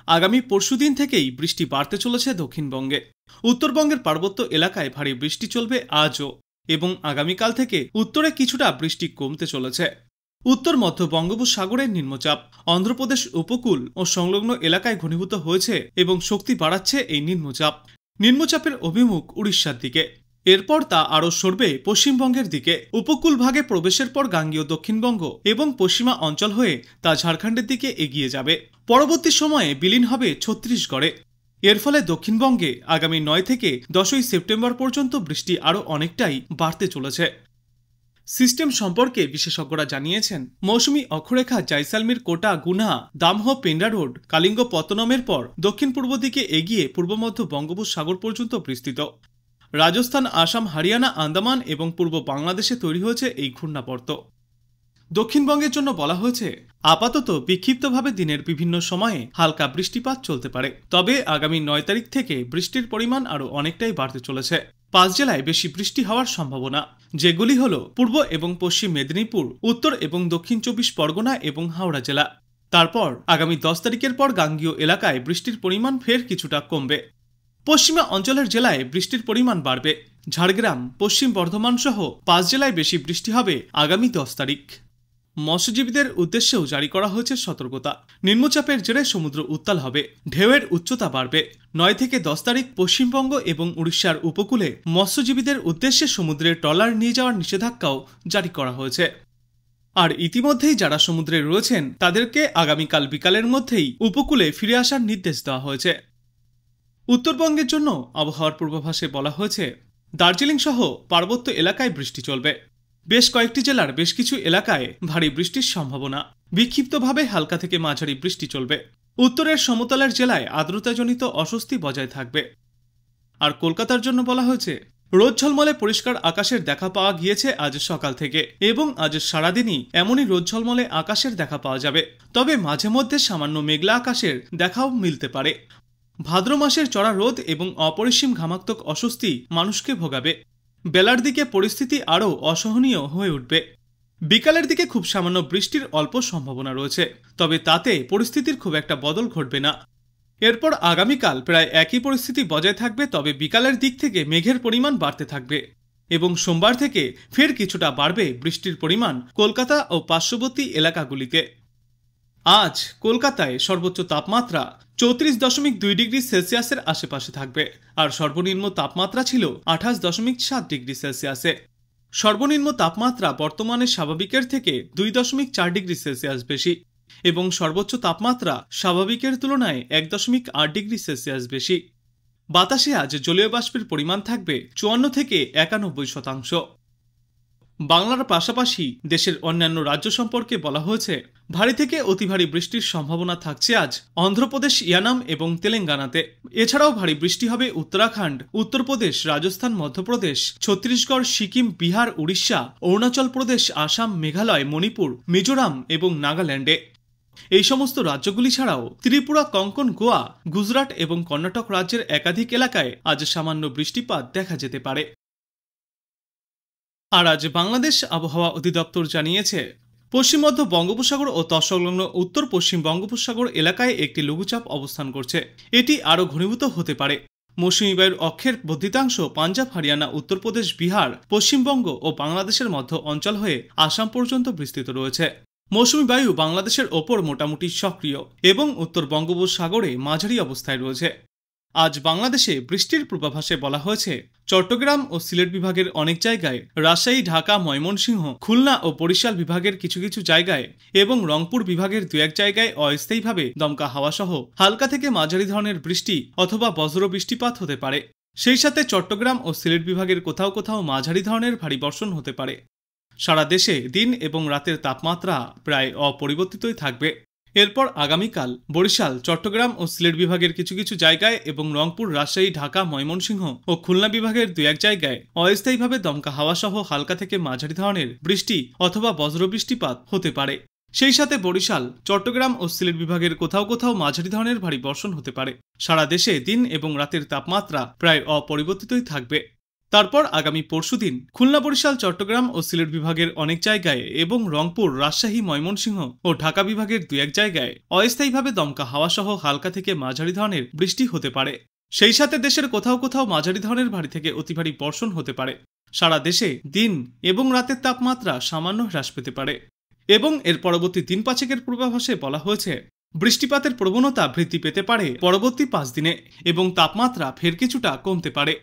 আগামী পরশুদিন থেকেই বৃষ্টি বাড়তে চলেছে দক্ষিণবঙ্গে। উত্তরবঙ্গের পার্বত্য এলাকায় ভারী বৃষ্টি চলবে আজও, এবং আগামীকাল থেকে উত্তরে কিছুটা বৃষ্টি কমতে চলেছে। উত্তর মধ্য বঙ্গোপসাগরের নিম্নচাপ অন্ধ্রপ্রদেশ উপকূল ও সংলগ্ন এলাকায় ঘনীভূত হয়েছে এবং শক্তি বাড়াচ্ছে এই নিম্নচাপের অভিমুখ উড়িষ্যার দিকে। এরপর তা আরও সরবে পশ্চিমবঙ্গের দিকে। উপকূল ভাগে প্রবেশের পর গাঙ্গেয় দক্ষিণবঙ্গ এবং পশ্চিমা অঞ্চল হয়ে তা ঝাড়খণ্ডের দিকে এগিয়ে যাবে। পরবর্তী সময়ে বিলীন হবে ছত্তিশগড়ে। এর ফলে দক্ষিণবঙ্গে আগামী 9 থেকে 10ই সেপ্টেম্বর পর্যন্ত বৃষ্টি আরও অনেকটাই বাড়তে চলেছে। সিস্টেম সম্পর্কে বিশেষজ্ঞরা জানিয়েছেন, মৌসুমী অক্ষরেখা জয়সালমীর, কোটা, গুনা, দামহ, পেন্ডা রোড, কালিঙ্গ, পত্তনমের পর দক্ষিণ পূর্ব দিকে এগিয়ে পূর্ব মধ্য বঙ্গোপসাগর পর্যন্ত বিস্তৃত। রাজস্থান, আসাম, হরিয়ানা, আন্দামান এবং পূর্ব বাংলাদেশে তৈরি হয়েছে এই ঘূর্ণাবর্ত। দক্ষিণবঙ্গের জন্য বলা হয়েছে, আপাতত বিক্ষিপ্তভাবে দিনের বিভিন্ন সময়ে হালকা বৃষ্টিপাত চলতে পারে, তবে আগামী 9 তারিখ থেকে বৃষ্টির পরিমাণ আরও অনেকটাই বাড়তে চলেছে। 5 জেলায় বেশি বৃষ্টি হওয়ার সম্ভাবনা, যেগুলি হল পূর্ব এবং পশ্চিম মেদিনীপুর, উত্তর এবং দক্ষিণ 24 পরগনা এবং হাওড়া জেলা। তারপর আগামী 10 তারিখের পর গাঙ্গীয় এলাকায় বৃষ্টির পরিমাণ ফের কিছুটা কমবে। পশ্চিমা অঞ্চলের জেলায় বৃষ্টির পরিমাণ বাড়বে। ঝাড়গ্রাম, পশ্চিম বর্ধমান সহ 5 জেলায় বেশি বৃষ্টি হবে আগামী 10 তারিখ। মৎস্যজীবীদের উদ্দেশ্যেও জারি করা হয়েছে সতর্কতা। নিম্নচাপের জেরে সমুদ্র উত্তাল হবে, ঢেউয়ের উচ্চতা বাড়বে। 9 থেকে 10 তারিখ পশ্চিমবঙ্গ এবং উড়িষ্যার উপকূলে মৎস্যজীবীদের উদ্দেশ্যে সমুদ্রে ট্রলার নিয়ে যাওয়ার নিষেধাজ্ঞাও জারি করা হয়েছে। আর ইতিমধ্যেই যারা সমুদ্রে রয়েছেন তাদেরকে আগামীকাল বিকালের মধ্যেই উপকূলে ফিরে আসার নির্দেশ দেওয়া হয়েছে। উত্তরবঙ্গের জন্য আবহাওয়ার পূর্বাভাসে বলা হয়েছে, দার্জিলিং সহ পার্বত্য এলাকায় বৃষ্টি চলবে। বেশ কয়েকটি জেলার বেশ কিছু এলাকায় ভারী বৃষ্টির সম্ভাবনা, বিক্ষিপ্তভাবে হালকা থেকে মাঝারি বৃষ্টি চলবে। উত্তরের সমতলের জেলায় আর্দ্রতাজনিত অস্বস্তি বজায় থাকবে। আর কলকাতার জন্য বলা হয়েছে, রোদ ঝলমলে পরিষ্কার আকাশের দেখা পাওয়া গিয়েছে আজ সকাল থেকে, এবং আজ সারাদিনই এমনই রোদ ঝলমলে আকাশের দেখা পাওয়া যাবে। তবে মাঝে মধ্যে সামান্য মেঘলা আকাশের দেখাও মিলতে পারে। ভাদ্র মাসের চড়া রোদ এবং অপরিসীম ঘামাক্তক অস্বস্তি মানুষকে ভোগাবে। বেলার দিকে পরিস্থিতি আরও অসহনীয় হয়ে উঠবে। বিকালের দিকে খুব সামান্য বৃষ্টির অল্প সম্ভাবনা রয়েছে, তবে তাতে পরিস্থিতির খুব একটা বদল ঘটবে না। এরপর আগামীকাল প্রায় একই পরিস্থিতি বজায় থাকবে, তবে বিকালের দিক থেকে মেঘের পরিমাণ বাড়তে থাকবে এবং সোমবার থেকে ফের কিছুটা বাড়বে বৃষ্টির পরিমাণ কলকাতা ও পার্শ্ববর্তী এলাকাগুলিতে। আজ কলকাতায় সর্বোচ্চ তাপমাত্রা 34.2 ডিগ্রি সেলসিয়াসের আশেপাশে থাকবে, আর সর্বনিম্ন তাপমাত্রা ছিল 28.7 ডিগ্রি সেলসিয়াসে। সর্বনিম্ন তাপমাত্রা বর্তমানে স্বাভাবিকের থেকে 2.4 ডিগ্রি সেলসিয়াস বেশি, এবং সর্বোচ্চ তাপমাত্রা স্বাভাবিকের তুলনায় 1.8 ডিগ্রি সেলসিয়াস বেশি। বাতাসে আজ জলীয় বাষ্পের পরিমাণ থাকবে 54 থেকে 91%। বাংলার পাশাপাশি দেশের অন্যান্য রাজ্য সম্পর্কে বলা হয়েছে, ভারী থেকে অতি ভারী বৃষ্টির সম্ভাবনা থাকছে আজ অন্ধ্রপ্রদেশ, ইয়ানাম এবং তেলেঙ্গানাতে। এছাড়াও ভারী বৃষ্টি হবে উত্তরাখণ্ড, উত্তরপ্রদেশ, রাজস্থান, মধ্যপ্রদেশ, ছত্তিশগড়, সিকিম, বিহার, উড়িষ্যা, অরুণাচল প্রদেশ, আসাম, মেঘালয়, মণিপুর, মিজোরাম এবং নাগাল্যান্ডে। এই সমস্ত রাজ্যগুলি ছাড়াও ত্রিপুরা, কোঙ্কন, গোয়া, গুজরাট এবং কর্ণাটক রাজ্যের একাধিক এলাকায় আজ সামান্য বৃষ্টিপাত দেখা যেতে পারে। আর আজ বাংলাদেশ আবহাওয়া অধিদপ্তর জানিয়েছে, পশ্চিম মধ্য বঙ্গোপসাগর ও তৎসংলগ্ন উত্তর পশ্চিম বঙ্গোপসাগর এলাকায় একটি লঘুচাপ অবস্থান করছে। এটি আরও ঘনীভূত হতে পারে। মৌসুমী বায়ুর অক্ষের বর্ধিতাংশ পাঞ্জাব, হরিয়ানা, উত্তরপ্রদেশ, বিহার, পশ্চিমবঙ্গ ও বাংলাদেশের মধ্য অঞ্চল হয়ে আসাম পর্যন্ত বিস্তৃত রয়েছে। মৌসুমী বায়ু বাংলাদেশের ওপর মোটামুটি সক্রিয় এবং উত্তর বঙ্গোপসাগরে মাঝারি অবস্থায় রয়েছে। আজ বাংলাদেশে বৃষ্টির পূর্বাভাসে বলা হয়েছে, চট্টগ্রাম ও সিলেট বিভাগের অনেক জায়গায়, রাজশাহী, ঢাকা, ময়মনসিংহ, খুলনা ও বরিশাল বিভাগের কিছু কিছু জায়গায় এবং রংপুর বিভাগের 2-1 জায়গায় অস্থায়ীভাবে দমকা হাওয়া সহ হালকা থেকে মাঝারি ধরনের বৃষ্টি অথবা বজ্র বৃষ্টিপাত হতে পারে। সেই সাথে চট্টগ্রাম ও সিলেট বিভাগের কোথাও কোথাও মাঝারি ধরনের ভারী বর্ষণ হতে পারে। সারা দেশে দিন এবং রাতের তাপমাত্রা প্রায় অপরিবর্তিতই থাকবে। এরপর আগামীকাল বরিশাল, চট্টগ্রাম ও সিলেট বিভাগের কিছু কিছু জায়গায় এবং রংপুর, রাজশাহী, ঢাকা, ময়মনসিংহ ও খুলনা বিভাগের 2-1 জায়গায় অস্থায়ীভাবে দমকা হাওয়া সহ হালকা থেকে মাঝারি ধরনের বৃষ্টি অথবা বজ্র বৃষ্টিপাত হতে পারে। সেই সাথে বরিশাল, চট্টগ্রাম ও সিলেট বিভাগের কোথাও কোথাও মাঝারি ধরনের ভারী বর্ষণ হতে পারে। সারা দেশে দিন এবং রাতের তাপমাত্রা প্রায় অপরিবর্তিতই থাকবে। তারপর আগামী পরশুদিন খুলনা, বরিশাল, চট্টগ্রাম ও সিলেট বিভাগের অনেক জায়গায় এবং রংপুর, রাজশাহী, ময়মনসিংহ ও ঢাকা বিভাগের 2-1 জায়গায় অস্থায়ীভাবে দমকা হাওয়া সহ হালকা থেকে মাঝারি ধরনের বৃষ্টি হতে পারে। সেই সাথে দেশের কোথাও কোথাও মাঝারি ধরনের ভারী থেকে অতি ভারী বর্ষণ হতে পারে। সারা দেশে দিন এবং রাতের তাপমাত্রা সামান্য হ্রাস পেতে পারে এবং এর পরবর্তী দিন 5 পূর্বাভাসে বলা হয়েছে বৃষ্টিপাতের প্রবণতা বৃদ্ধি পেতে পারে পরবর্তী 5 দিনে এবং তাপমাত্রা ফের কিছুটা কমতে পারে।